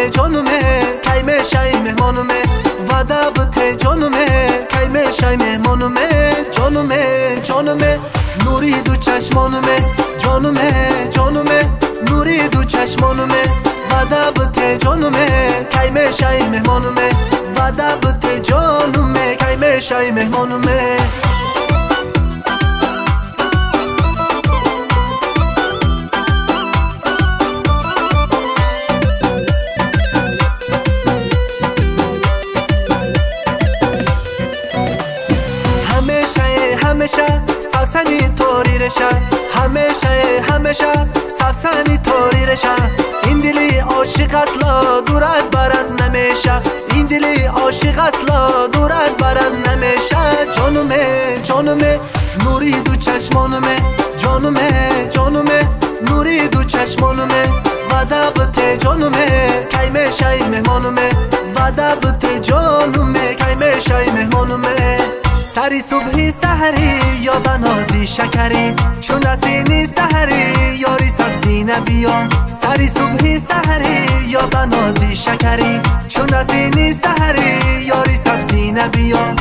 جانومه کی میشی مهمانومه وعده بده جانومه کی میشی مهمانومه جانومه جانومه نوری دو چشمانومه جانومه جانومه نوری دو چشمانومه وعده بده جانومه کی میشی مهمانومه وعده بده جانومه کی میشی مهمانومه همیشه سفسنی توری رشه همیشه سفسنی توری رشه این دلی عاشق اصلا دور از برد نمیشه این دلی عاشق اصلا دور از برد نمیشه جانومه جانومه نوری دو چشمانومه جانومه جانومه نوری دو چشمانومه وعده بده جانومه کی میشی مهمانومه وعده بده جانومه کی میشی مهمانومه سری صبحی سحری یا بنازی شکری چون نسینی سحری یاری سبزی نبیا سری صبحی سحری یا بنازی شکری چون نسینی سحری یاری سبزی نبیا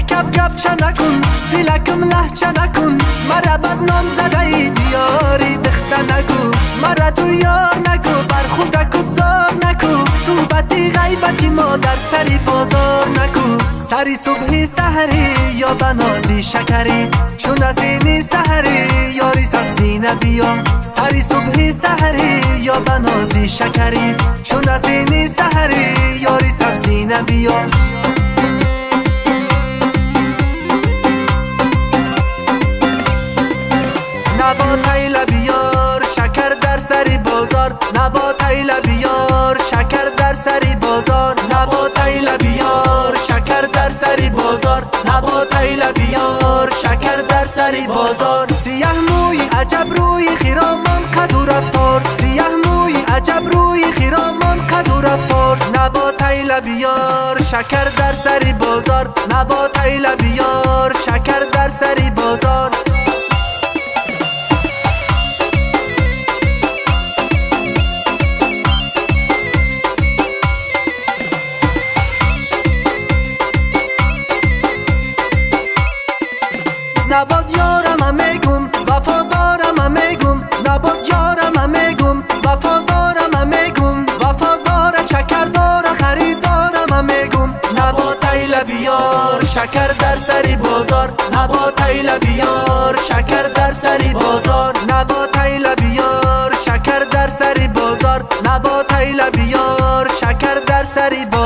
گپ گپ چه نکن دلکم لحچه نکن مرا بدنام زده ای دیاری دخته نگو مرا تو یار نگو بر خودکت زار نکو صحبتی غیبتی ما در سری بازار نکو سری صبحی سحری یا بنازی شکری چون نسینی سحری یاری سبزی نبیا سری صبحی سحری یا بنازی شکری چون نسینی سحری یاری سبزی نبیا نباتای لبیار شکر در سری بازار نباتای لبیار شکر در سری بازار نباتای لبیار شکر در سری بازار نباتای لبیار شکر در سری بازار سیاه موی عجب روی خیرامان قد و رفتار سیاه موی عجب روی خیرامان قد و رفتار نباتای لبیار شکر در سری بازار نباتای لبیار شکر در سری بازار نباد یارم میگم وفادارم میگم نباد یارم میگم وفادارم میگم وفادار شکردار خریدارم میگم نباتای لبیار شکر در سری بازار نباتای لبیار شکر در سری بازار نباتای لبیار شکر در سری بازار نباتای لبیار شکر در سری بازار